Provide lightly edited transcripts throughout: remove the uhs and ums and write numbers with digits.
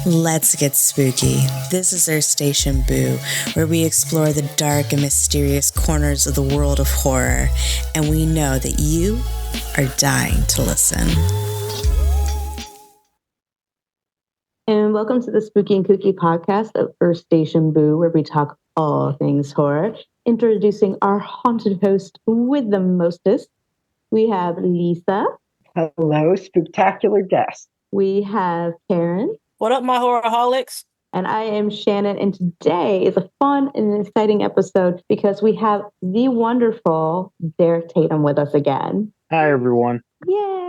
Let's get spooky. This is our station, Boo, where we explore the dark and mysterious corners of the world of horror, and we know that you are dying to listen. And welcome to the Spooky and Kooky podcast of Earth Station Boo, where we talk all things horror. Introducing our haunted host with the mostest, we have Lisa. Hello, spectacular guest. We have Karen. What up, my horrorholics? And I am Shannon, and today is a fun and exciting episode because we have the wonderful Derek Tatum with us again. Hi, everyone. Yay!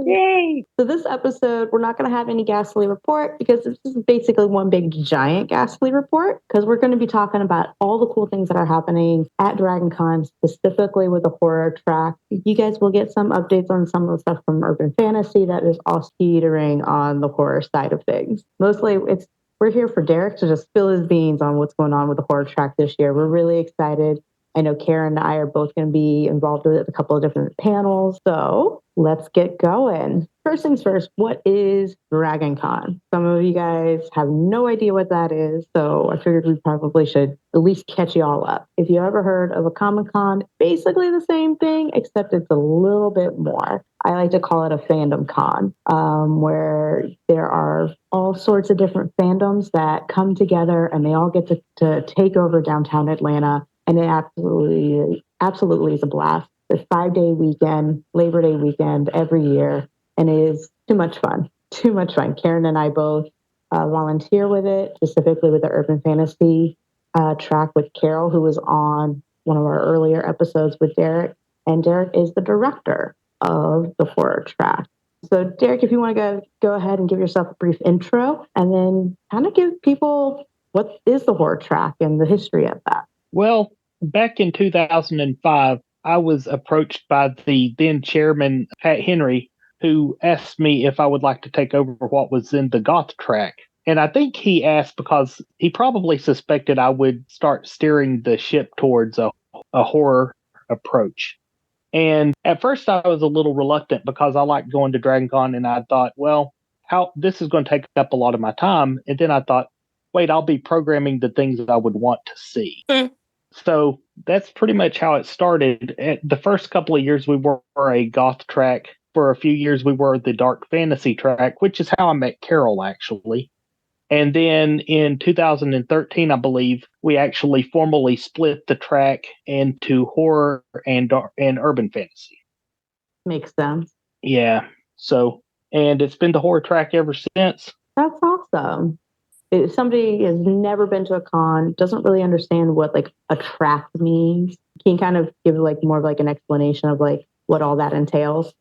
Yay! So this episode, we're not going to have any Ghastly report because this is basically one big giant Ghastly report because we're going to be talking about all the cool things that are happening at DragonCon, specifically with the horror track. You guys will get some updates on some of the stuff from Urban Fantasy that is all teetering on the horror side of things. Mostly we're here for Derek to just spill his beans on what's going on with the horror track this year. We're really excited. I know Karen and I are both going to be involved with a couple of different panels. So let's get going. First things first, what is DragonCon? Some of you guys have no idea what that is, so I figured we probably should at least catch you all up. If you ever heard of a Comic-Con, basically the same thing, except it's a little bit more. I like to call it a fandom con, where there are all sorts of different fandoms that come together and they all get to take over downtown Atlanta. And it absolutely is a blast. It's a 5-day weekend, Labor Day weekend every year. And it is too much fun. Too much fun. Karen and I both volunteer with it, specifically with the Urban Fantasy track with Carol, who was on one of our earlier episodes with Derek. And Derek is the director of the horror track. So Derek, if you want to go ahead and give yourself a brief intro and then kind of give people what is the horror track and the history of that. Well, back in 2005, I was approached by the then chairman, Pat Henry, who asked me if I would like to take over what was in the goth track. And I think he asked because he probably suspected I would start steering the ship towards a horror approach. And at first I was a little reluctant because I liked going to DragonCon and I thought, well, this is going to take up a lot of my time. And then I thought, wait, I'll be programming the things that I would want to see. So that's pretty much how it started. The first couple of years, we were a goth track. For a few years, we were the dark fantasy track, which is how I met Carol, actually. And then in 2013, I believe, we actually formally split the track into horror and urban fantasy. Makes sense. Yeah. So, and it's been the horror track ever since. That's awesome. If somebody has never been to a con, doesn't really understand what like a track means, can you kind of give like more of like an explanation of like what all that entails?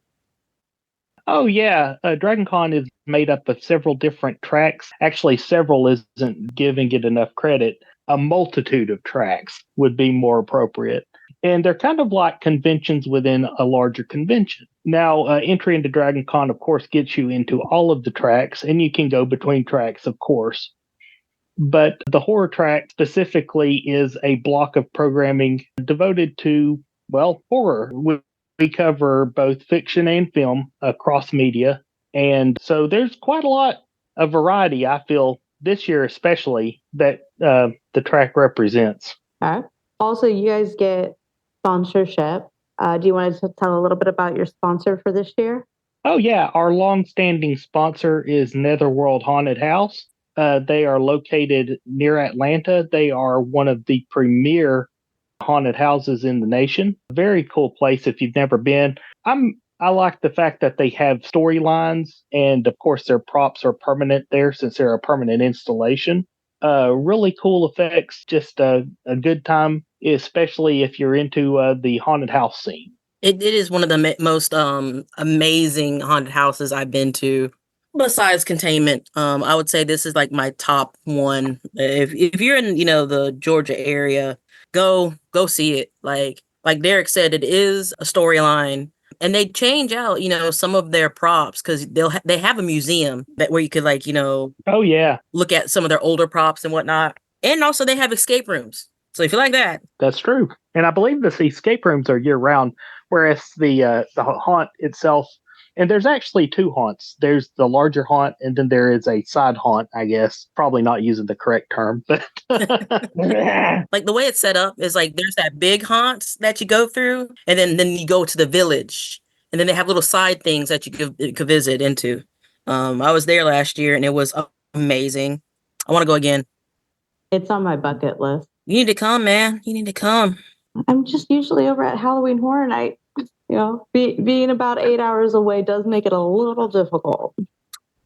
Oh yeah, DragonCon is made up of several different tracks. Actually, several isn't giving it enough credit. A multitude of tracks would be more appropriate. And they're kind of like conventions within a larger convention. Now, entry into DragonCon, of course, gets you into all of the tracks, and you can go between tracks, of course. But the horror track specifically is a block of programming devoted to, well, horror. We cover both fiction and film across media. And so there's quite a lot of variety, I feel, this year especially, that the track represents. Okay. Also, you guys get sponsorship. Do you want to tell a little bit about your sponsor for this year? Oh, yeah. Our longstanding sponsor is Netherworld Haunted House. They are located near Atlanta. They are one of the premier haunted houses in the nation. Very cool place if you've never been. I like the fact that they have storylines, and of course their props are permanent there since they're a permanent installation. Really cool effects, just a good time, especially if you're into the haunted house scene. It is one of the most amazing haunted houses I've been to. Besides Containment, I would say this is like my top one. If you're in the Georgia area, go see it. Like Derek said, it is a storyline, and they change out some of their props because they have a museum where you could oh yeah, look at some of their older props and whatnot, and also they have escape rooms. So if you like that, that's true. And I believe the escape rooms are year round, whereas the haunt itself And there's actually two haunts. There's the larger haunt, and then there is a side haunt, I guess. Probably not using the correct term, but Like the way it's set up is like there's that big haunt that you go through, and then you go to the village, and then they have little side things that you could visit into. I was there last year, and it was amazing. I want to go again. It's on my bucket list. You need to come, man. You need to come. I'm just usually over at Halloween Horror Night. You know, being about 8 hours away does make it a little difficult.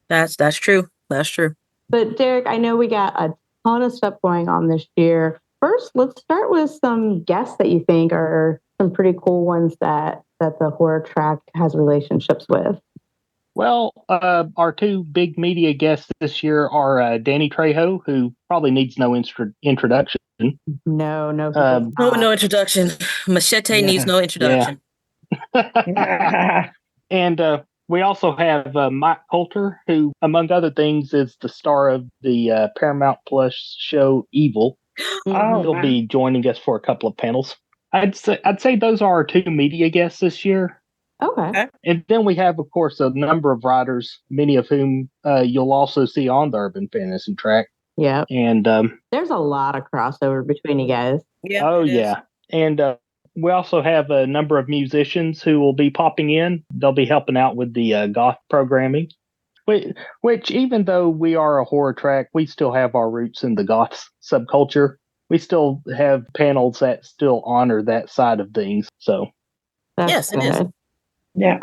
That's true. That's true. But Derek, I know we got a ton of stuff going on this year. First, let's start with some guests that you think are some pretty cool ones that the horror track has relationships with. Well, our two big media guests this year are Danny Trejo, who probably needs no introduction. No. No introduction. Machete needs no introduction. Yeah. And we also have Mike Coulter, who, among other things, is the star of the Paramount Plus show Evil. He'll be joining us for a couple of panels. I'd say those are our two media guests this year. Okay. And then we have, of course, a number of writers, many of whom you'll also see on the Urban Fantasy track. Yeah. And there's a lot of crossover between you guys. Yeah. Oh, yeah. And we also have a number of musicians who will be popping in. They'll be helping out with the goth programming, which even though we are a horror track, we still have our roots in the goth subculture. We still have panels that still honor that side of things. So, Yes, it is. Yeah.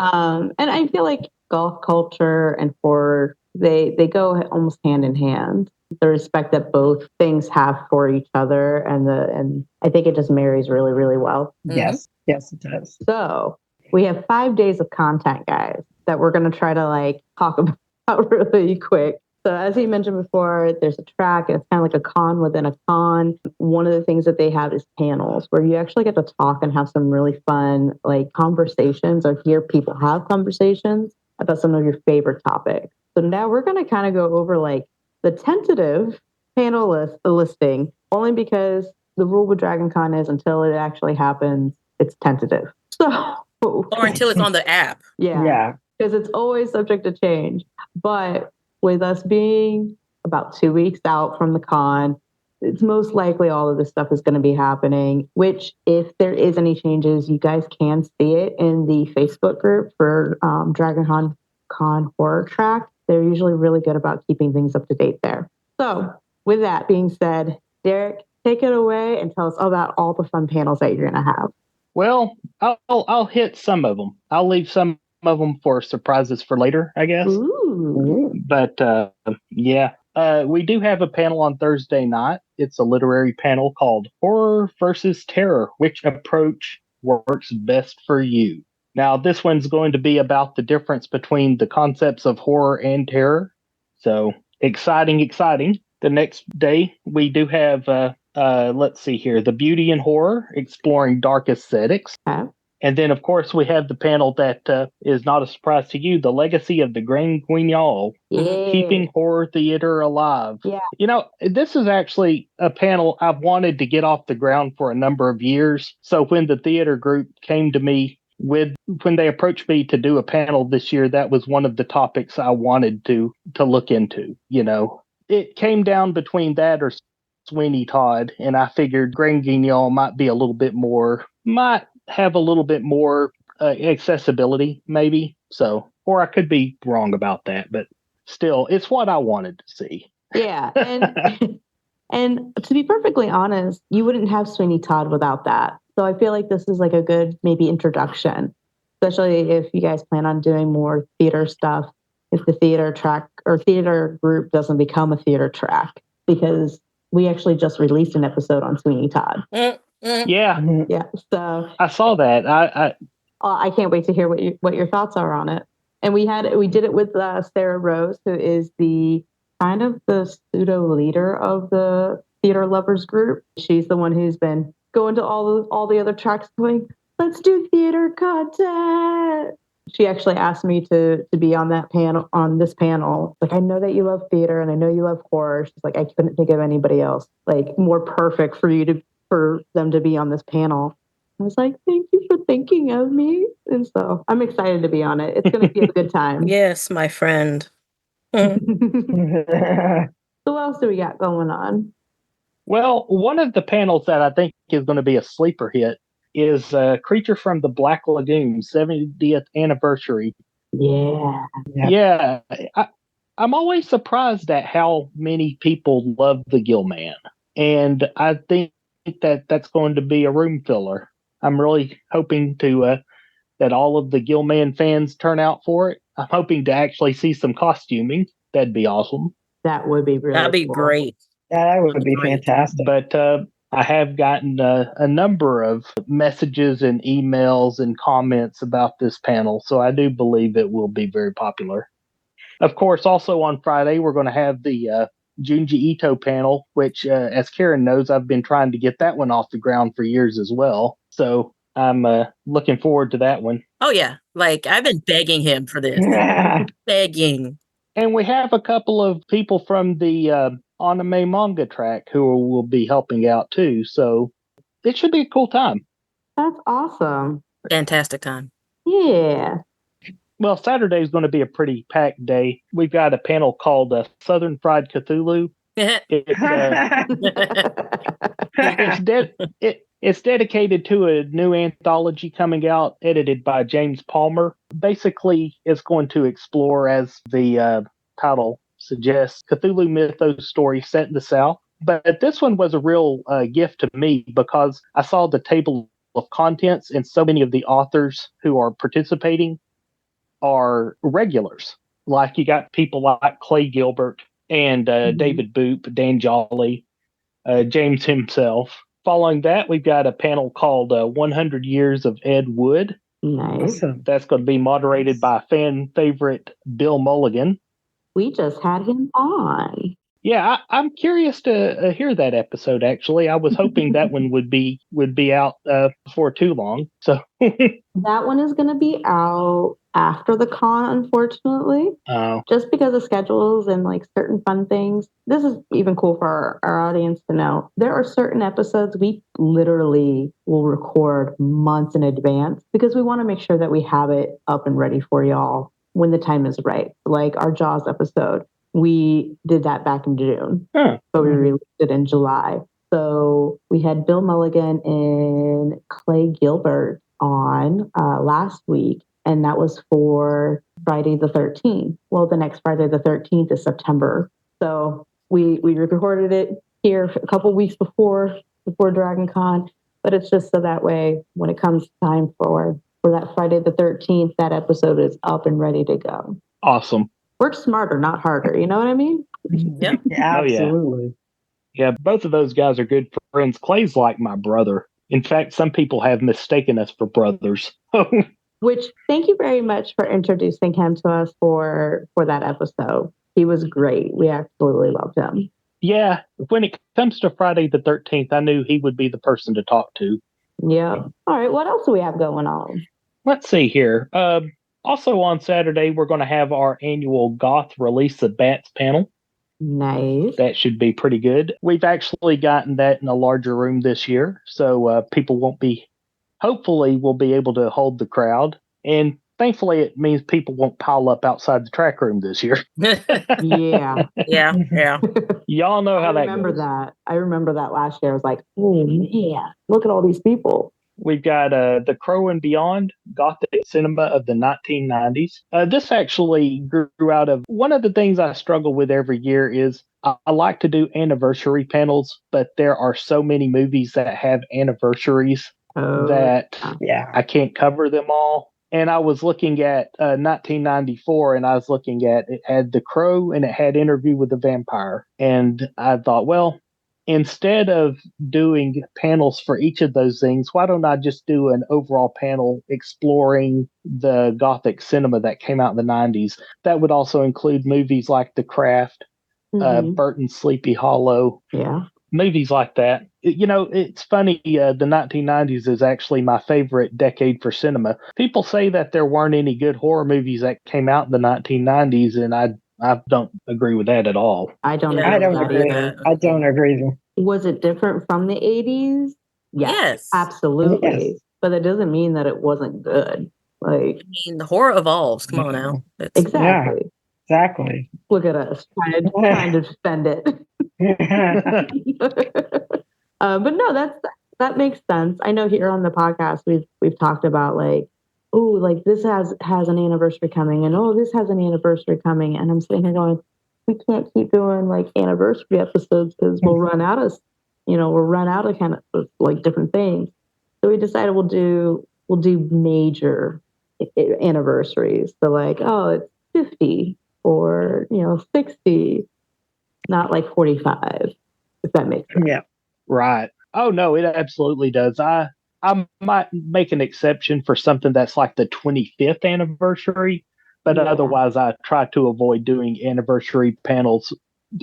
And I feel like goth culture and horror, they go almost hand in hand. The respect that both things have for each other, and I think it just marries really, really well. Mm-hmm. Yes, it does. So we have 5 days of content, guys, that we're going to try to talk about really quick. So as he mentioned before, there's a track, and it's kind of like a con within a con. One of the things that they have is panels where you actually get to talk and have some really fun conversations, or hear people have conversations about some of your favorite topics. So now we're going to kind of go over the tentative panel listing, only because the rule with DragonCon is until it actually happens, it's tentative. So or until it's on the app. Yeah. Because it's always subject to change. But with us being about 2 weeks out from the con, it's most likely all of this stuff is going to be happening, which if there is any changes, you guys can see it in the Facebook group for DragonCon Horror Track. They're usually really good about keeping things up to date there. So with that being said, Derek, take it away and tell us about all the fun panels that you're going to have. Well, I'll hit some of them. I'll leave some of them for surprises for later, I guess. Ooh. But we do have a panel on Thursday night. It's a literary panel called Horror versus Terror. Which approach works best for you? Now, this one's going to be about the difference between the concepts of horror and terror. So exciting. The next day, we do have, let's see here, The Beauty in Horror, Exploring Dark Aesthetics. Okay. And then, of course, we have the panel that is not a surprise to you, The Legacy of the Grand Guignol, Keeping Horror Theater Alive. Yeah. You know, this is actually a panel I've wanted to get off the ground for a number of years. So when the theater group came to me when they approached me to do a panel this year, that was one of the topics I wanted to look into. You know, it came down between that or Sweeney Todd, and I figured Grand Guignol might have a little bit more accessibility, maybe. So, or I could be wrong about that, but still, it's what I wanted to see. Yeah, and to be perfectly honest, you wouldn't have Sweeney Todd without that. So I feel like this is a good maybe introduction, especially if you guys plan on doing more theater stuff. If the theater track or theater group doesn't become a theater track, because we actually just released an episode on Sweeney Todd. Yeah. So I saw that. I can't wait to hear what your thoughts are on it. And we did it with Sarah Rose, who is the kind of the pseudo leader of the theater lovers group. She's the one who's been going to all the other tracks going, let's do theater content. She actually asked me to be on this panel. I know that you love theater and I know you love horror. She's like, I couldn't think of anybody else more perfect for them to be on this panel. I was like, thank you for thinking of me? And so I'm excited to be on it. It's going to be a good time. Yes, my friend. So what else do we got going on? Well, one of the panels that I think is going to be a sleeper hit is Creature from the Black Lagoon 70th anniversary. Yeah. Yeah. I'm always surprised at how many people love the Gill Man. And I think that that's going to be a room filler. I'm really hoping to that all of the Gill Man fans turn out for it. I'm hoping to actually see some costuming. That'd be awesome. That would be really That'd be cool. great. That would be Great. fantastic. But I have gotten a number of messages and emails and comments about this panel, so I do believe it will be very popular. Of course, also on Friday, we're going to have the Junji Ito panel, which, as Karen knows, I've been trying to get that one off the ground for years as well. So I'm looking forward to that one. Oh, yeah. Like, I've been begging him for this. Begging. And we have a couple of people from the anime manga track who will be helping out too. So it should be a cool time. That's awesome. Fantastic time. Yeah. Well, Saturday is going to be a pretty packed day. We've got a panel called Southern Fried Cthulhu. It's dedicated to a new anthology coming out, edited by James Palmer. Basically, it's going to explore, as the title suggests, Cthulhu mythos story set in the South. But this one was a real gift to me because I saw the table of contents, and so many of the authors who are participating are regulars. Like you got people like Clay Gilbert and David Boop, Dan Jolly, James himself. Following that, we've got a panel called 100 Years of Ed Wood. Nice. That's going to be moderated by fan favorite Bill Mulligan. We just had him on. Yeah, I'm curious to hear that episode. Actually, I was hoping that one would be out before too long. So that one is going to be out after the con, unfortunately. Oh. Just because of schedules and like certain fun things. This is even cool for our audience to know. There are certain episodes we literally will record months in advance because we want to make sure that we have it up and ready for y'all when the time is right. Like our Jaws episode. We did that back in June, but we released it in July. So we had Bill Mulligan and Clay Gilbert on last week, and that was for Friday the 13th. Well, the next Friday the 13th is September. So we recorded it here a couple weeks before DragonCon, but it's just so that way when it comes time for that Friday the 13th, that episode is up and ready to go. Awesome. Work smarter, not harder. You know what I mean? Yeah. Absolutely. Yeah, both of those guys are good friends. Clay's like my brother. In fact, some people have mistaken us for brothers. Which, thank you very much for introducing him to us for that episode. He was great. We absolutely loved him. Yeah, when it comes to Friday the 13th, I knew he would be the person to talk to. Yeah. All right, what else do we have going on? Let's see here. Also on Saturday, we're going to have our annual Goth Release of Bats panel. Nice. That should be pretty good. We've actually gotten that in a larger room this year, so people hopefully we'll be able to hold the crowd. And thankfully, it means people won't pile up outside the track room this year. Yeah. Yeah. Y'all know how that goes. I remember that last year. I was like, oh, man, look at all these people. We've got The Crow and Beyond, Gothic cinema of the 1990s. This actually grew out of one of the things I struggle with every year is I like to do anniversary panels, but there are so many movies that have anniversaries that I can't cover them all. And I was looking at 1994, and I was looking at it had The Crow and it had Interview with the Vampire. And I thought, well, instead of doing panels for each of those things, why don't I just do an overall panel exploring the Gothic cinema that came out in the 90s? That would also include movies like The Craft, Burton's Sleepy Hollow, movies like that. It's funny, the 1990s is actually my favorite decade for cinema. People say that there weren't any good horror movies that came out in the 1990s, and I don't agree with that at all. I don't agree. Was it different from the 80s? Yes. Absolutely. Yes. but that doesn't mean that it wasn't good. Like, I mean, the horror evolves. Come on now. exactly. Yeah, exactly. Look at us trying to defend it. But no, that makes sense. I know here on the podcast we've talked about like, oh, like this has an anniversary coming, and oh, this has an anniversary coming, and I'm sitting here going, we can't keep doing like anniversary episodes because we'll run out of kind of like different things. So we decided we'll do major anniversaries. So like, oh, it's 50 or 60, not like 45. If that makes sense. Yeah. Right. Oh no, it absolutely does. I might make an exception for something that's like the 25th anniversary, but otherwise I try to avoid doing anniversary panels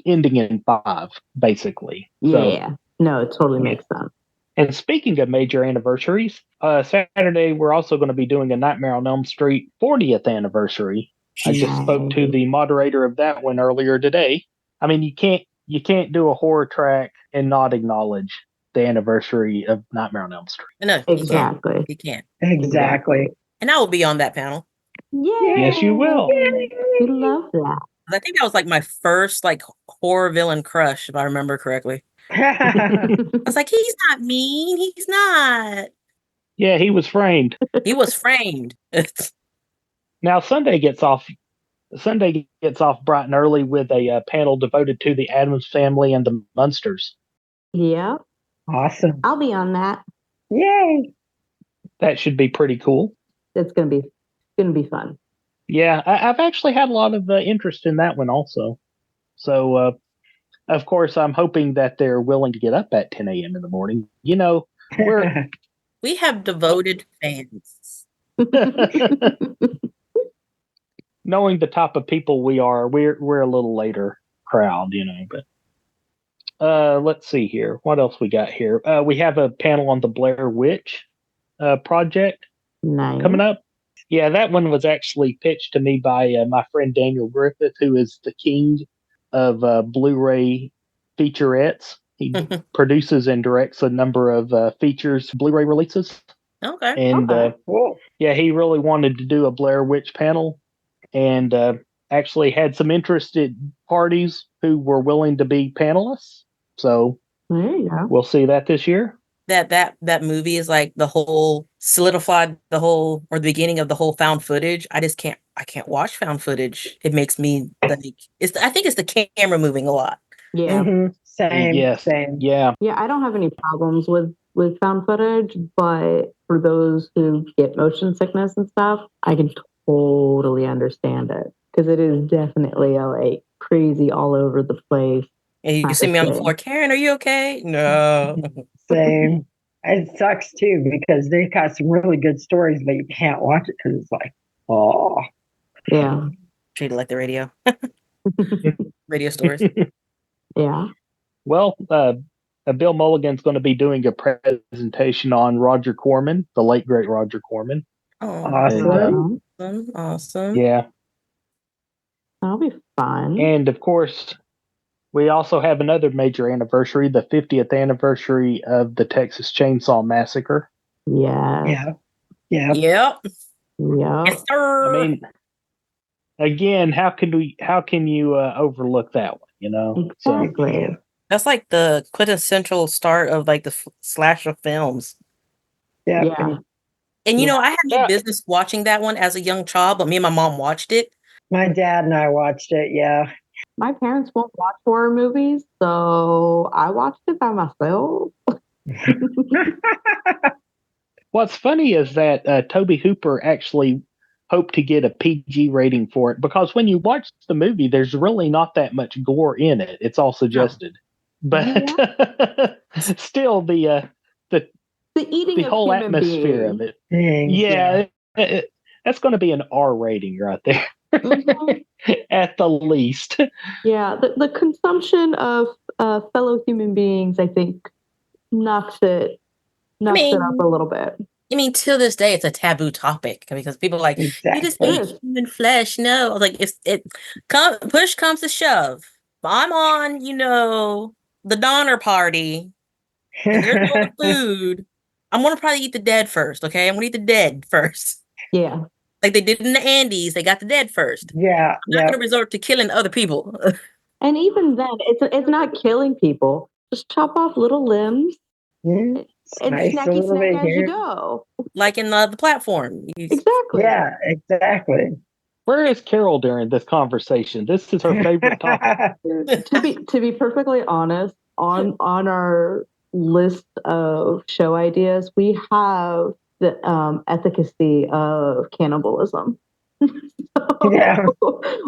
ending in 5, basically. Yeah. No, it totally makes sense. And speaking of major anniversaries, Saturday we're also going to be doing a Nightmare on Elm Street 40th anniversary. I just spoke to the moderator of that one earlier today. I mean, you can't do a horror track and not acknowledge the anniversary of Nightmare on Elm Street. No, exactly. You can't. Exactly. And I will be on that panel. Yeah. Yes, you will. We love that. I think that was like my first like horror villain crush, if I remember correctly. I was like, he's not mean. He's not. Yeah, he was framed. He was framed. Now Sunday gets off bright and early with a panel devoted to the Addams Family and the Munsters. Yeah. Awesome. I'll be on that. Yay. That should be pretty cool. It's gonna be fun. Yeah, I've actually had a lot of interest in that one also. So, of course, I'm hoping that they're willing to get up at 10 a.m. in the morning. You know, we have devoted fans. Knowing the type of people we are, we're a little later crowd, But let's see here. What else we got here? We have a panel on the Blair Witch project coming up. Yeah, that one was actually pitched to me by my friend Daniel Griffith, who is the king of Blu-ray featurettes. He produces and directs a number of features Blu-ray releases. Okay. And cool. Yeah, he really wanted to do a Blair Witch panel, and actually had some interested parties who were willing to be panelists. So there you go. We'll see that this year. That movie is like the whole solidified the whole or the beginning of the whole found footage. I can't watch found footage. It makes me think I think it's the camera moving a lot. Yeah. Mm-hmm. Same. Yes. Same. Yeah. Yeah, I don't have any problems with found footage, but for those who get motion sickness and stuff, I can totally understand it because it is definitely like crazy all over the place. And you can see me on the floor. Karen, are you okay? No. Same. It sucks too because they got some really good stories, but you can't watch it because it's like, oh. Yeah. Treat it like the radio. Radio stories. Yeah. Well, Bill Mulligan's going to be doing a presentation on Roger Corman, the late great Roger Corman. Oh, awesome. Awesome. Yeah. That'll be fun. And of course, we also have another major anniversary, the 50th anniversary of the Texas Chainsaw Massacre. Yeah. Yeah. Yep. Yeah. Yes, sir. I mean, again, how can you overlook that one? Exactly. So, that's like the quintessential start of like the slasher films. Yeah. And I had no business watching that one as a young child, but me and my mom watched it. My dad and I watched it. Yeah. My parents won't watch horror movies, so I watched it by myself. What's funny is that Toby Hooper actually hoped to get a PG rating for it because when you watch the movie, there's really not that much gore in it. It's all suggested, but still the eating the of whole human atmosphere beings. of it. That's going to be an R rating right there. Mm-hmm. At the least. Yeah, the consumption of fellow human beings, I think, knocks it up a little bit. I mean, till this day, it's a taboo topic because people are like, you just eat human flesh. No, I was like, if push comes to shove, if I'm on, the Donner Party, and there's no food, I'm gonna probably eat the dead first. Okay, I'm gonna eat the dead first. Yeah. Like they did in the Andes, they got the dead first. Yeah. I'm not gonna resort to killing other people. And even then, it's not killing people. Just chop off little limbs and Slice a snacky little snack bit as you here. go. Like in the platform. Exactly. Yeah, exactly. Where is Carol during this conversation? This is her favorite topic. To be perfectly honest, on our list of show ideas, we have the efficacy of cannibalism. Yeah.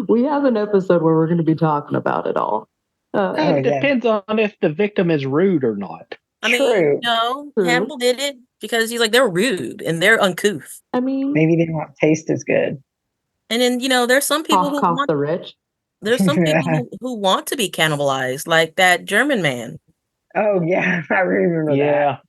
We have an episode where we're going to be talking about it all. It depends on if the victim is rude or not. I mean, no, Hannibal did it because he's like, they're rude and they're uncouth. I mean, maybe they won't taste as good. And then, there's some people who want the rich. There's some people who want to be cannibalized, like that German man. Oh yeah, I remember that.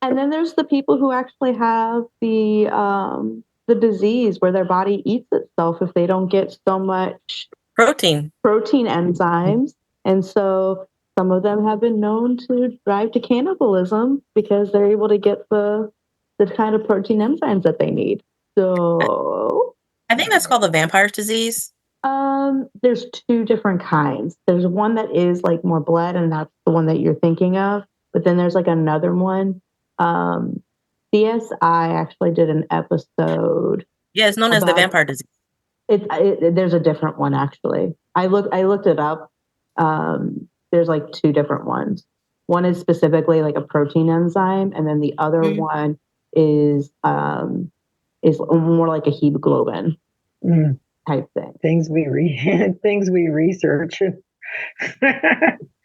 And then there's the people who actually have the disease where their body eats itself if they don't get so much protein enzymes. And so some of them have been known to drive to cannibalism because they're able to get the kind of protein enzymes that they need. So I think that's called the vampire's disease. There's two different kinds. There's one that is like more blood, and that's the one that you're thinking of. But then there's like another one. CSI actually did an episode. Yeah, it's known as the vampire disease. There's a different one actually. I looked it up. There's like two different ones. One is specifically like a protein enzyme, and then the other one is more like a hemoglobin type thing. Things we research.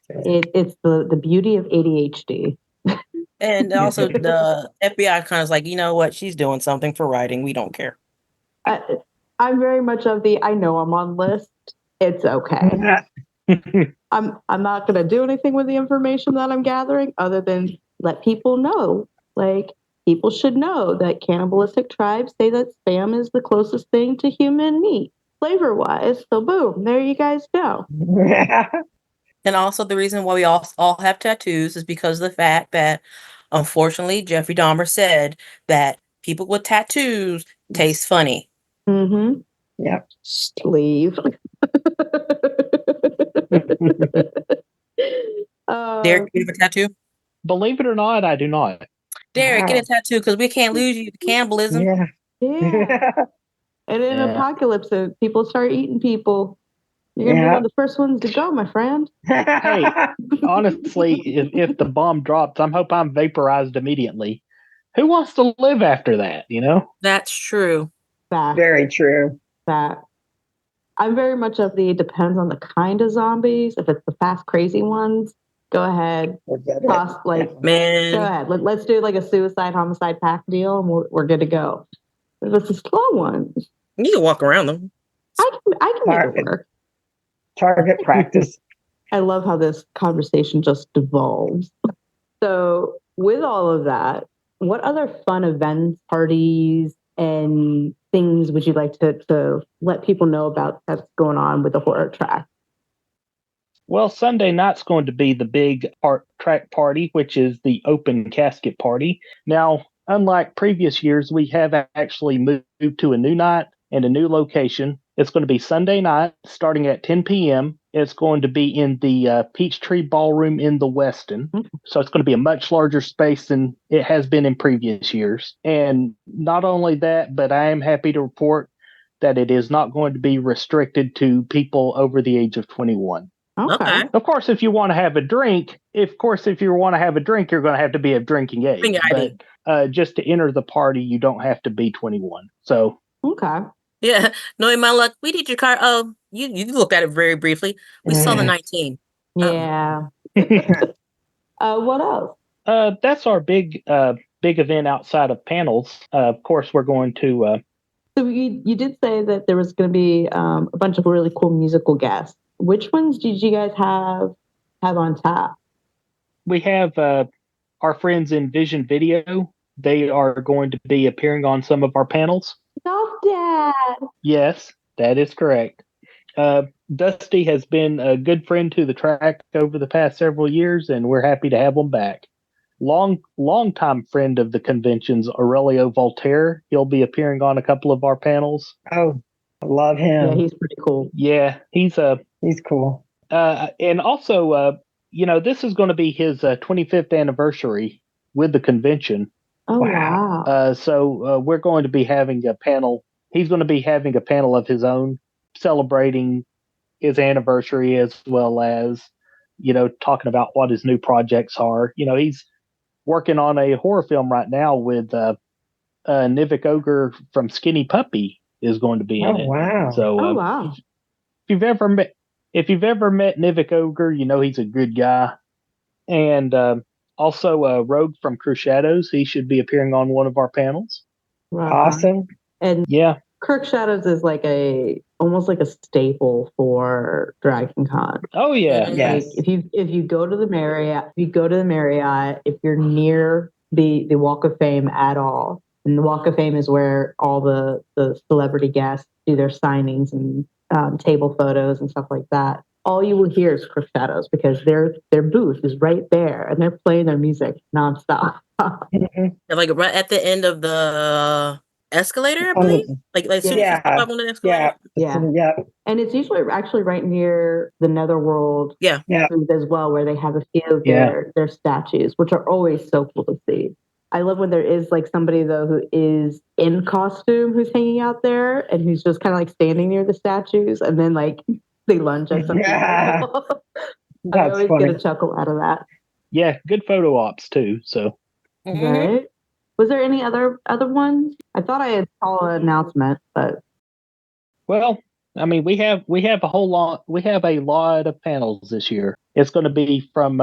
It's the beauty of ADHD. And also the FBI kind of is like, you know what, she's doing something for writing. We don't care. I'm very much of the I know I'm on list. It's okay. I'm not going to do anything with the information that I'm gathering other than let people know. Like, people should know that cannibalistic tribes say that spam is the closest thing to human meat, flavor-wise. So, boom, there you guys go. And also the reason why we all have tattoos is because of the fact that, unfortunately, Jeffrey Dahmer said that people with tattoos taste funny. Mm-hmm. Yeah. Sleeve. Derek, you have a tattoo? Believe it or not, I do not. Derek, get a tattoo because we can't lose you to cannibalism. Yeah. And in an apocalypse, if people start eating people, you're going to be one of the first ones to go, my friend. Hey, honestly, if the bomb drops, I'm hope I'm vaporized immediately. Who wants to live after that, That's true. Fact. Very true. That I'm very much of the depends on the kind of zombies. If it's the fast, crazy ones, go ahead. Man. Go ahead. Let's do like a suicide homicide pact deal, and we're good to go. If it's the slow ones, you can walk around them. I can make it work. Target practice. I love how this conversation just devolves. So, with all of that, what other fun events, parties, and things would you like to let people know about that's going on with the horror track? Well, Sunday night's going to be the big track party, which is the open casket party. Now, unlike previous years, we have actually moved to a new night and a new location. It's going to be Sunday night, starting at 10 p.m. It's going to be in the Peachtree Ballroom in the Westin. So it's going to be a much larger space than it has been in previous years. And not only that, but I am happy to report that it is not going to be restricted to people over the age of 21. Okay. Of course, if you want to have a drink, you're going to have to be of drinking age. But just to enter the party, you don't have to be 21. So. Okay. Yeah. Knowing my luck, we did your car. Oh, you looked at it very briefly. We saw the 19. Yeah. What else? That's our big event outside of panels. Of course, we're going to. So you did say that there was going to be a bunch of really cool musical guests. Which ones did you guys have on tap? We have our friends in Vision Video. They are going to be appearing on some of our panels. Stop, Dad. Yes, that is correct. Dusty has been a good friend to the track over the past several years, and we're happy to have him back. longtime friend of the conventions, Aurelio Voltaire. He'll be appearing on a couple of our panels. Oh, I love him. Yeah, he's pretty cool. Yeah, he's cool. and also, this is going to be his 25th anniversary with the convention. Oh, wow. So we're going to be having a panel. He's going to be having a panel of his own celebrating his anniversary, as well as, talking about what his new projects are. He's working on a horror film right now with Nivik Ogre from Skinny Puppy is going to be in it. Wow. So, wow. if you've ever met Nivik Ogre, he's a good guy. And also Rogue from Crew Shadows, he should be appearing on one of our panels. Right. Awesome. And yeah, Kirk Shadows is almost like a staple for DragonCon. Oh yeah, yes. Like if you go to the Marriott, if you're near the Walk of Fame at all, and the Walk of Fame is where all the celebrity guests do their signings and table photos and stuff like that. All you will hear is Kirk Shadows because their booth is right there and they're playing their music nonstop. Like right at the end of the escalator, I believe. Like soon as you step up on the escalator. Yeah. And it's usually actually right near the Netherworld booth as well, where they have a few of their statues, which are always so cool to see. I love when there is somebody though who is in costume who's hanging out there and who's just kind of standing near the statues and then they lunge at something. Yeah. I always get a chuckle out of that. Yeah, good photo ops too. So right. Was there any other ones? I thought I had saw an announcement, but well, I mean, we have a whole lot. We have a lot of panels this year. It's going to be from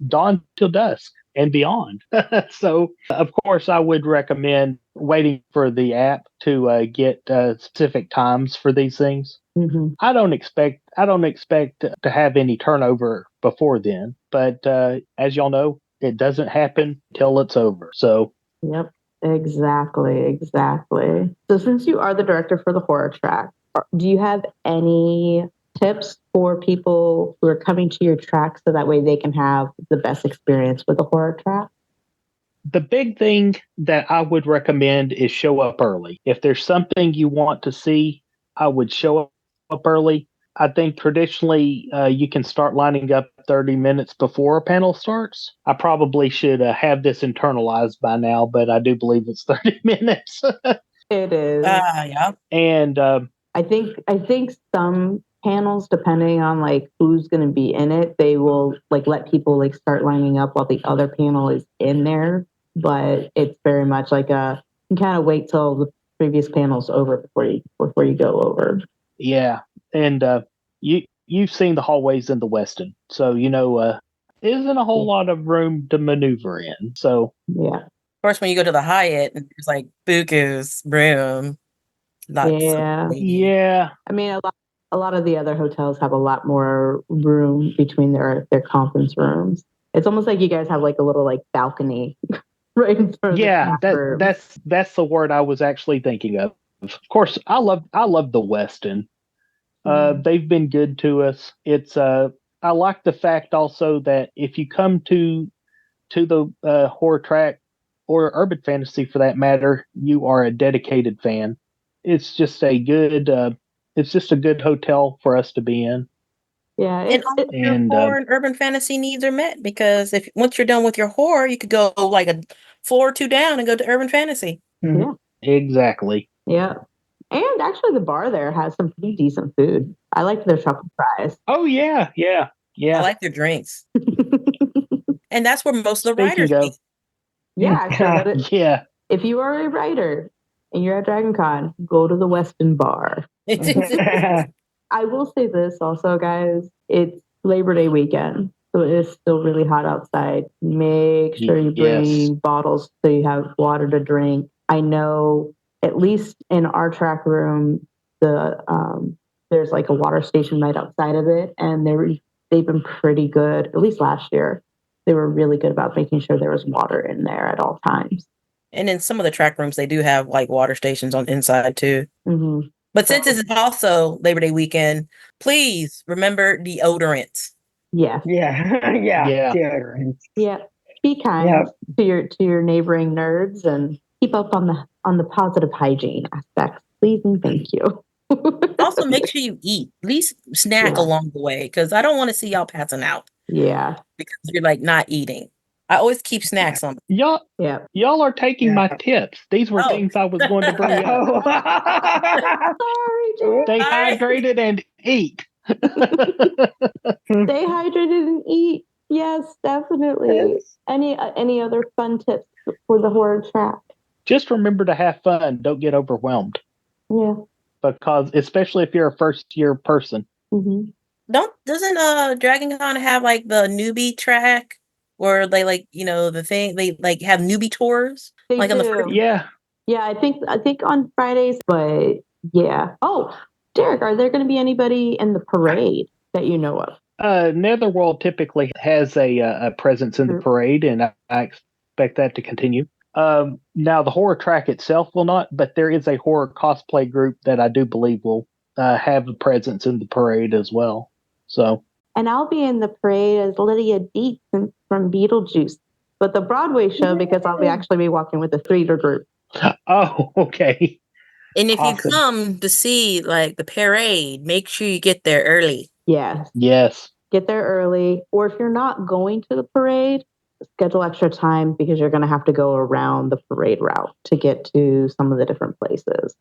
dawn till dusk and beyond. So, of course, I would recommend waiting for the app to get specific times for these things. Mm-hmm. I don't expect to have any turnover before then, but as y'all know, it doesn't happen till it's over. So. Yep, exactly. So since you are the director for the horror track, do you have any tips for people who are coming to your track so that way they can have the best experience with the horror track? The big thing that I would recommend is show up early. If there's something you want to see, I would show up early. I think traditionally you can start lining up 30 minutes before a panel starts. I probably should have this internalized by now, but I do believe it's 30 minutes. It is. Yeah. And I think some panels, depending on who's going to be in it, they will let people start lining up while the other panel is in there. But it's very much you can kind of wait till the previous panel's over before you go over. Yeah, and you've seen the hallways in the Westin, so isn't a whole lot of room to maneuver in. So yeah, of course, when you go to the Hyatt, there's Buku's room. Yeah. I mean, a lot of the other hotels have a lot more room between their conference rooms. It's almost like you guys have a little balcony right in front of the room. That's the word I was actually thinking of. Of course, I love the Westin. They've been good to us. It's I like the fact also that if you come to the horror track or urban fantasy for that matter, you are a dedicated fan. It's just a good hotel for us to be in. Yeah, and your horror and urban fantasy needs are met because once you're done with your horror, you could go a floor or two down and go to urban fantasy. Mm-hmm. Yeah, exactly. Yeah. And actually, the bar there has some pretty decent food. I like their truffle fries. Oh, yeah. I like their drinks. And that's where most of the writers eat. Yeah, actually. Yeah. If you are a writer and you're at DragonCon, go to the Westin Bar. I will say this also, guys. It's Labor Day weekend, so it is still really hot outside. Make sure you bring bottles so you have water to drink. I know, at least in our track room, there's a water station right outside of it, and they've been pretty good. At least last year, they were really good about making sure there was water in there at all times. And in some of the track rooms, they do have water stations on inside too. Mm-hmm. But since it's also Labor Day weekend, please remember deodorants. Yeah. Yeah. Deodorants. Yeah. Be kind to your neighboring nerds and keep up on the positive hygiene aspects, please and thank you. Also, make sure you eat. At least snack along the way, because I don't want to see y'all passing out. Yeah, because you're like not eating. I always keep snacks on. Y'all are taking my tips. These were things I was going to bring up. Sorry, Stay hydrated and eat. Stay hydrated and eat. Yes, definitely. Yes. Any other fun tips for the horror track? Just remember to have fun. Don't get overwhelmed. Yeah. Because especially if you're a first year person. Mm-hmm. Doesn't DragonCon have like the newbie track where they like, the thing they like have newbie tours? They like do. On the first. Yeah, I think on Fridays, but yeah. Oh, Derek, are there going to be anybody in the parade that you know of? Netherworld typically has a presence in the parade, and I expect that to continue. Now, the horror track itself will not, but there is a horror cosplay group that I do believe will have a presence in the parade as well. So, and I'll be in the parade as Lydia Dietz from Beetlejuice, but the Broadway show because I'll actually be walking with the theater group. Oh, okay. And if you come to see like the parade, make sure you get there early. Yes. Get there early, or if you're not going to the parade, schedule extra time because you're going to have to go around the parade route to get to some of the different places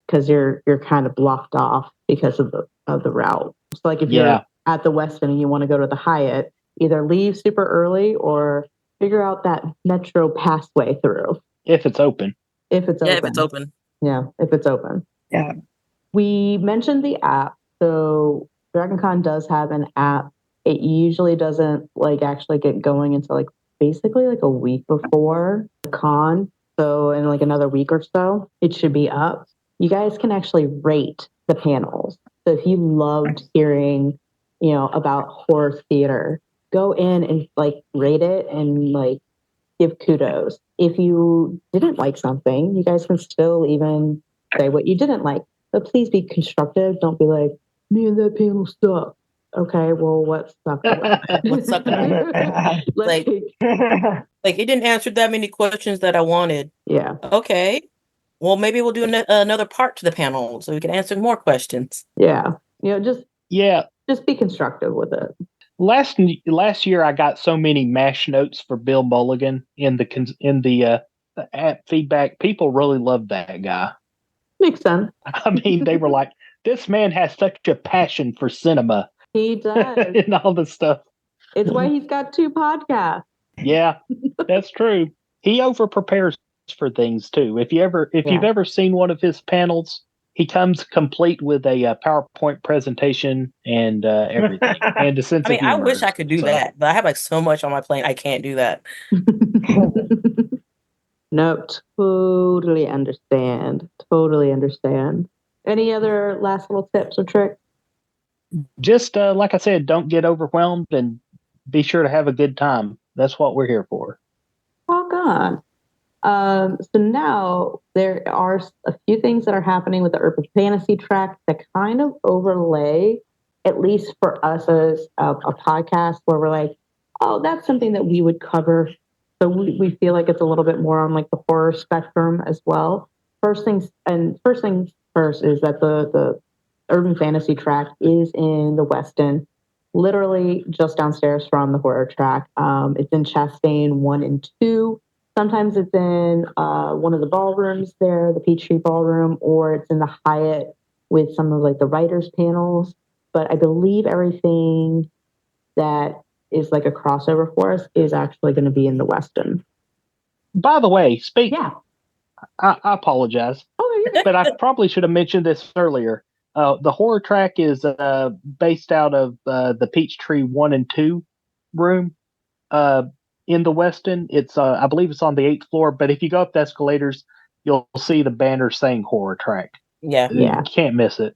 because you're kind of blocked off because of the route. So like if you're at the Westin and you want to go to the Hyatt, either leave super early or figure out that metro passway through. If it's open. If it's open. Yeah. We mentioned the app. So DragonCon does have an app. It usually doesn't actually get going until basically a week before the con. So in another week or so, it should be up. You guys can actually rate the panels. So if you loved hearing, about horror theater, go in and rate it and give kudos. If you didn't like something, you guys can still even say what you didn't like. But please be constructive. Don't be like, me and that panel suck. Okay, well, what sucked? What sucked? like it didn't answer that many questions that I wanted. Yeah. Okay. Well, maybe we'll do another part to the panel so we can answer more questions. Yeah. Just be constructive with it. Last year, I got so many MASH notes for Bill Mulligan in the app feedback. People really loved that guy. Makes sense. I mean, they were like, "This man has such a passion for cinema." He does, and all this stuff. It's why he's got 2 podcasts. Yeah, that's true. He over prepares for things too. If you've ever seen one of his panels, he comes complete with a PowerPoint presentation and everything, and a sense of humor. I wish I could do that, but I have so much on my plate, I can't do that. No, totally understand. Any other last little tips or tricks? Just like I said, don't get overwhelmed and be sure to have a good time. That's what we're here for. Rock on. So now there are a few things that are happening with the urban fantasy track that kind of overlay, at least for us as a podcast, where we're like, oh, that's something that we would cover. So we feel like it's a little bit more on the horror spectrum as well. First things first is that the urban fantasy track is in the Westin, literally just downstairs from the horror track. It's in Chastain 1 and 2. Sometimes it's in one of the ballrooms there, the Peachtree Ballroom, or it's in the Hyatt with some of the writers' panels. But I believe everything that is a crossover for us is actually going to be in the Westin. By the way, Yeah. I apologize. But I probably should have mentioned this earlier. The horror track is based out of the Peachtree 1 and 2 room in the Westin. It's I believe it's on the 8th floor, but if you go up the escalators, you'll see the banner saying horror track. Yeah. You can't miss it.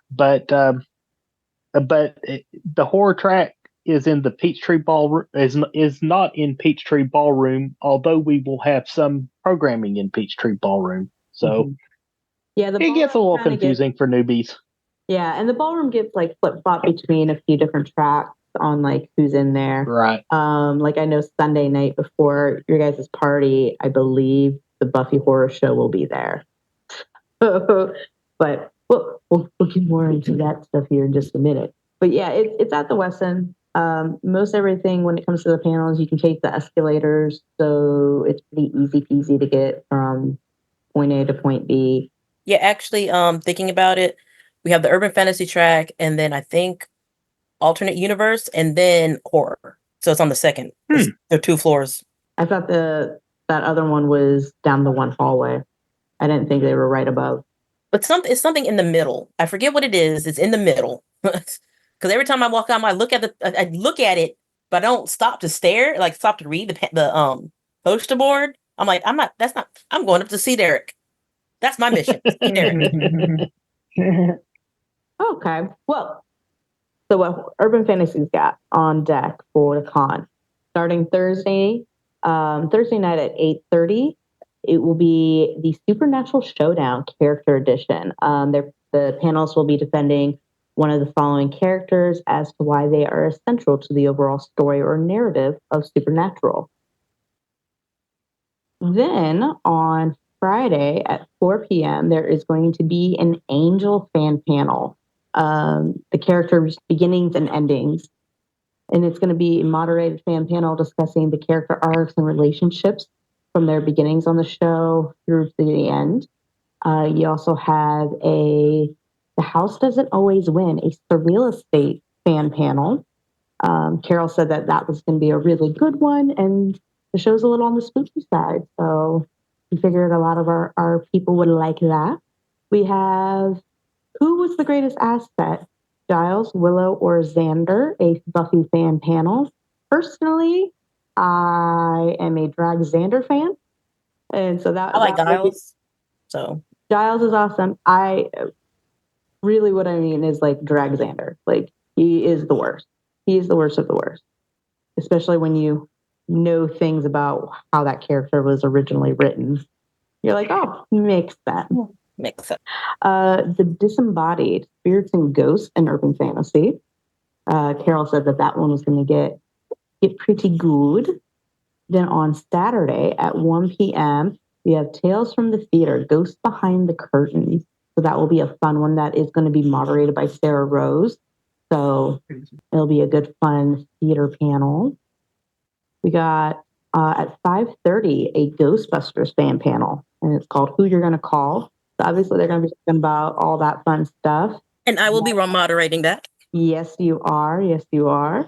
But the horror track is in the Peachtree Ballroom, is not in Peachtree Ballroom, although we will have some programming in Peachtree Ballroom. So it gets a little confusing for newbies. Yeah, and the ballroom gets flip-flop between a few different tracks. on like who's in there. Right. Like I know Sunday night before your guys' party, I believe the Buffy Horror Show will be there. But we'll get more into that stuff here in just a minute. But yeah, it's at the Westin. Most everything when it comes to the panels, you can take the escalators, so it's pretty easy peasy to get from point A to point B. Yeah, actually, thinking about it, we have the urban fantasy track, and then I think alternate universe, and then horror. So it's on the second. There are 2 floors. I thought that other one was down the one hallway. I didn't think they were right above. But it's something in the middle. I forget what it is. It's in the middle. Because every time I walk out, I look at it, but I don't stop to stare, like stop to read the poster board. I'm like, I'm going up to see Derek. That's my mission. See Derek. Okay. Well, so what Urban Fantasy's got on deck for the con, starting Thursday night at 8:30, it will be the Supernatural Showdown Character Edition. The panels will be defending one of the following characters as to why they are essential to the overall story or narrative of Supernatural. Then on Friday at 4 p.m., there is going to be an Angel fan panel. The characters' beginnings and endings. And it's going to be a moderated fan panel discussing the character arcs and relationships from their beginnings on the show through to the end. You also have The House Doesn't Always Win, a surreal estate fan panel. Carol said that was going to be a really good one, and the show's a little on the spooky side, so we figured a lot of our people would like that. We have Who Was the Greatest Asset? Giles, Willow, or Xander, a Buffy fan panel. Personally, I am a Drag Xander fan, and so I like Giles. So Giles is awesome. I really, what I mean is like Drag Xander. Like he is the worst. He is the worst of the worst, especially when you know things about how that character was originally written. You're like, oh, makes sense. Makes sense. The Disembodied Spirits and Ghosts in Urban Fantasy. Carol said that one was going to get pretty good. Then on Saturday at 1 p.m., we have Tales from the Theater, Ghosts Behind the Curtain. So that will be a fun one that is going to be moderated by Sarah Rose. So it'll be a good, fun theater panel. We got at 5:30 a Ghostbusters fan panel, and it's called Who You're Gonna Call. So obviously they're going to be talking about all that fun stuff. And I will be moderating that. Yes, you are. Yes, you are.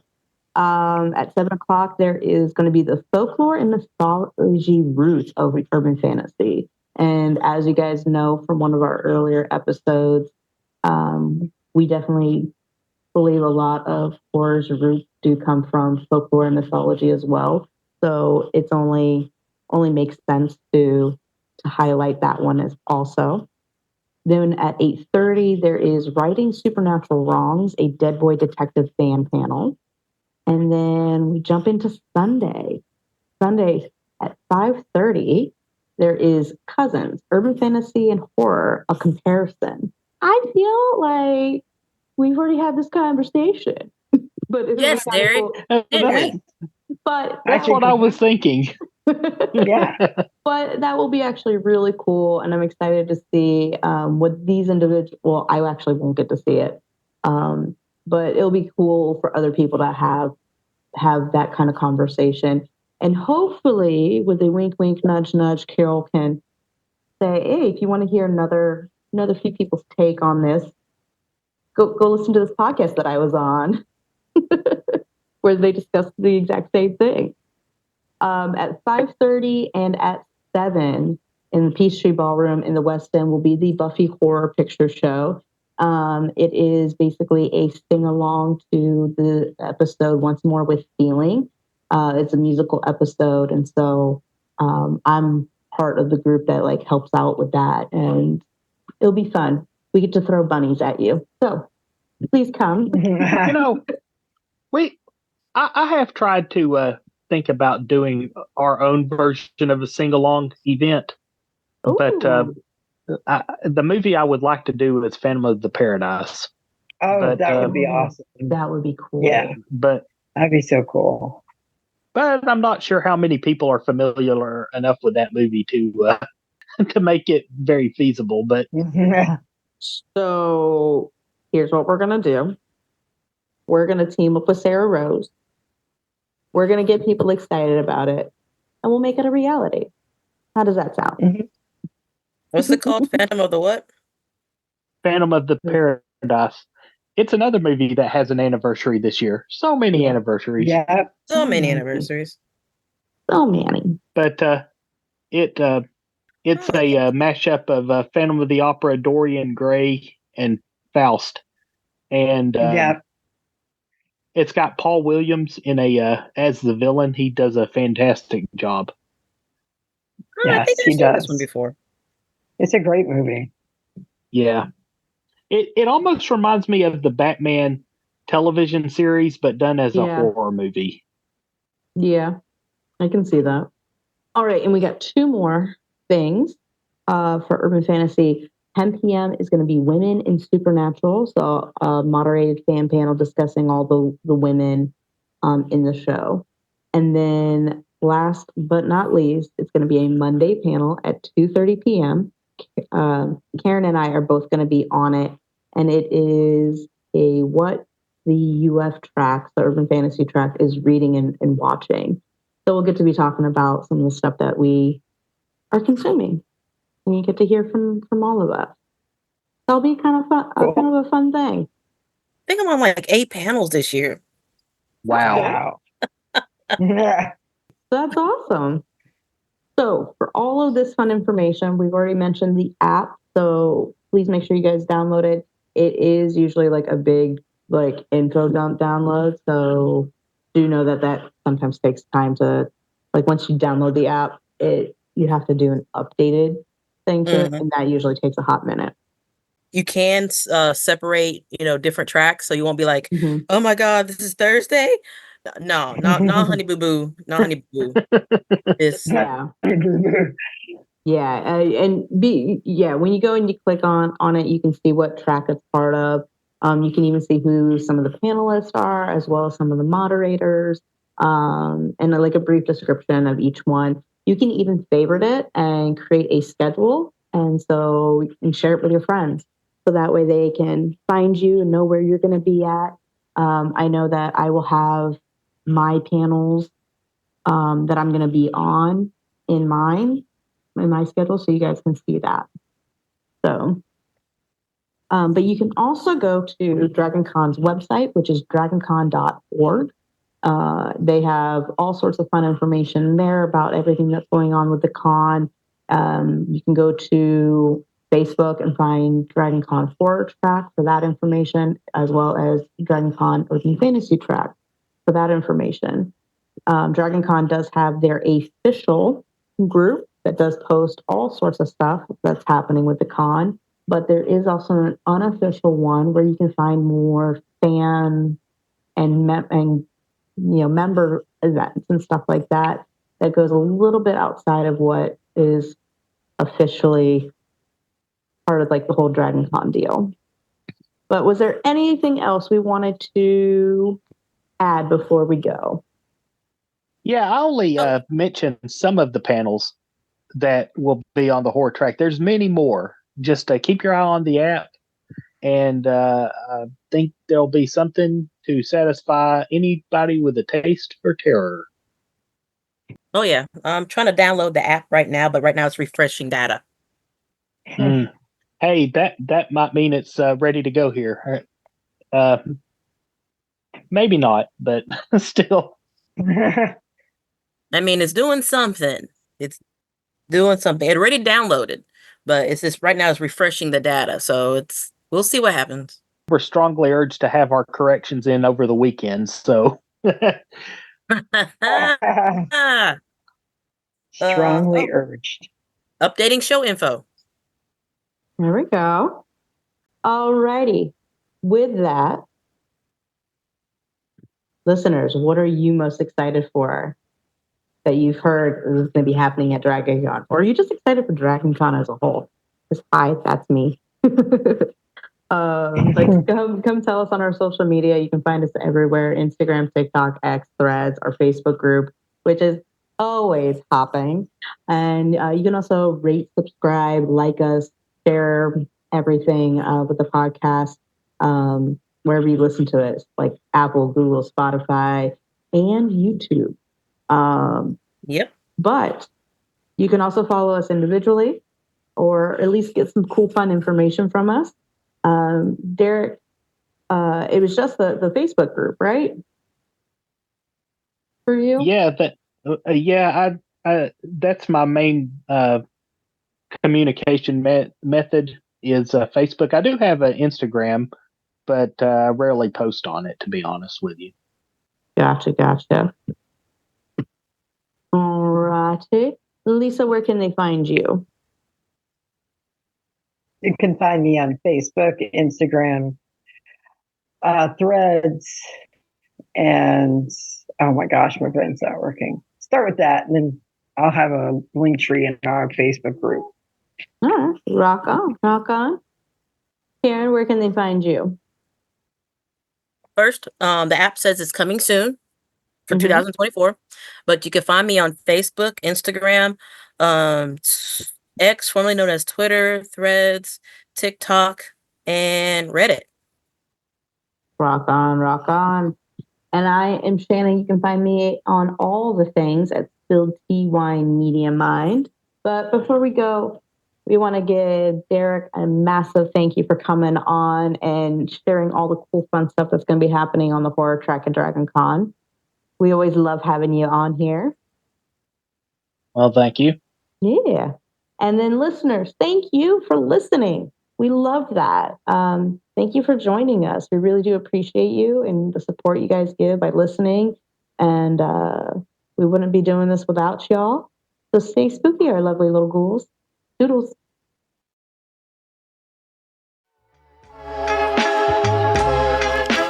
At 7 o'clock, there is going to be the folklore and mythology roots of urban fantasy. And as you guys know from one of our earlier episodes, we definitely believe a lot of horror's roots do come from folklore and mythology as well. So it's only makes sense to highlight that one as also. Then at 8:30, there is Righting Supernatural Wrongs, a Dead Boy Detective fan panel. And then we jump into Sunday. Sunday at 5:30, there is Cousins, Urban Fantasy and Horror, a comparison. I feel like we've already had this conversation. But yes, Derek. Cool. But that's what I was thinking. Yeah. But that will be actually really cool. And I'm excited to see what these individuals, well, I actually won't get to see it. But it'll be cool for other people to have that kind of conversation. And hopefully with a wink, wink, nudge, nudge, Carol can say, hey, if you want to hear another few people's take on this, go listen to this podcast that I was on where they discussed the exact same thing. At 5:30 and at 7 in the Peachtree Ballroom in the West End will be the Buffy Horror Picture Show. It is basically a sing-along to the episode Once More with Feeling. It's a musical episode, and so I'm part of the group that like helps out with that, and it'll be fun. We get to throw bunnies at you, so please come. I have tried to think about doing our own version of a sing-along event, but the movie I would like to do is Phantom of the Paradise. Oh, that would be awesome. That would be cool. Yeah, but that'd be so cool. But I'm not sure how many people are familiar enough with that movie to to make it very feasible. But so here's what we're gonna do. We're gonna team up with Sarah Rose. We're gonna get people excited about it, and we'll make it a reality. How does that sound? Mm-hmm. What's it called? Phantom of the what? Phantom of the Paradise. It's another movie that has an anniversary this year. So many anniversaries. Yeah. So many anniversaries. So many. But it's a mashup of Phantom of the Opera, Dorian Gray, and Faust. And it's got Paul Williams in as the villain. He does a fantastic job. I think I've seen this one before. It's a great movie. Yeah. It almost reminds me of the Batman television series, but done as a horror movie. Yeah, I can see that. All right, and we got two more things for Urban Fantasy. 10 p.m. is going to be Women in Supernatural, so a moderated fan panel discussing all the women in the show. And then last but not least, it's going to be a Monday panel at 2:30 p.m. Karen and I are both going to be on it, and it is what the UF track, the Urban Fantasy track, is reading and watching. So we'll get to be talking about some of the stuff that we are consuming, and you get to hear from all of us. That'll be kind of fun, kind of a fun thing. I think I'm on like 8 panels this year. Wow. That's awesome. So for all of this fun information, we've already mentioned the app. So please make sure you guys download it. It is usually like a big info dump download. So do know that sometimes takes time to, once you download the app, you have to do an updated thing to it, and that usually takes a hot minute. You can separate, different tracks, so you won't be like, oh my God, this is Thursday. No, not Honey Boo Boo, not Honey Boo Boo. It's when you go and you click on it, you can see what track it's part of. You can even see who some of the panelists are, as well as some of the moderators, and like a brief description of each one. You can even favorite it and create a schedule, and so you can share it with your friends. So that way they can find you and know where you're going to be at. I know that I will have my panels that I'm going to be on in my schedule, so you guys can see that. So, but you can also go to DragonCon's website, which is dragoncon.org. They have all sorts of fun information there about everything that's going on with the con. You can go to Facebook and find DragonCon 4 track for that information, as well as DragonCon Urban Fantasy track for that information. DragonCon does have their official group that does post all sorts of stuff that's happening with the con, but there is also an unofficial one where you can find more fan and member events and stuff like that goes a little bit outside of what is officially part of the whole DragonCon deal. But was there anything else we wanted to add before we go? Yeah, I only mentioned some of the panels that will be on the horror track. There's many more. Just keep your eye on the app, and I think there'll be something to satisfy anybody with a taste for terror. Oh yeah, I'm trying to download the app right now, but right now it's refreshing data. Hey, that might mean it's ready to go here. Maybe not, but still. I mean, it's doing something. It's doing something. It already downloaded, but it's just right now it's refreshing the data. So we'll see what happens. We're strongly urged to have our corrections in over the weekend. So strongly urged. Updating show info. There we go. Alrighty. With that, listeners, what are you most excited for that you've heard is going to be happening at DragonCon? Or are you just excited for DragonCon as a whole? Because hi, that's me. Like come tell us on our social media. You can find us everywhere: Instagram, TikTok, X, Threads, our Facebook group, which is always hopping. And you can also rate, subscribe, like us, share everything with the podcast wherever you listen to it, like Apple, Google, Spotify, and YouTube. Yep. But you can also follow us individually, or at least get some cool, fun information from us. Derek, it was just the Facebook group, right? For you? Yeah, that's my main communication method is Facebook. I do have an Instagram, but I rarely post on it, to be honest with you. Gotcha. All righty. Lisa, where can they find you? You can find me on Facebook, Instagram, Threads, and oh my gosh, my brain's not working. Start with that, and then I'll have a link tree in our Facebook group. All right. Rock on. Karen, where can they find you? First, the app says it's coming soon for 2024, but you can find me on Facebook, Instagram, X, formerly known as Twitter, Threads, TikTok, and Reddit. Rock on. And I am Shannon. You can find me on all the things at Spilled Tea Wine Media Mind. But before we go, we want to give Derek a massive thank you for coming on and sharing all the cool, fun stuff that's going to be happening on the horror track at DragonCon. We always love having you on here. Well, thank you. Yeah. And then listeners, thank you for listening. We love that. Thank you for joining us. We really do appreciate you and the support you guys give by listening. And we wouldn't be doing this without y'all. So stay spooky, our lovely little ghouls. Doodles.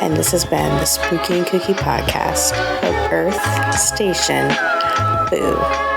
And this has been the Spooky and Kooky podcast of Earth Station Boo.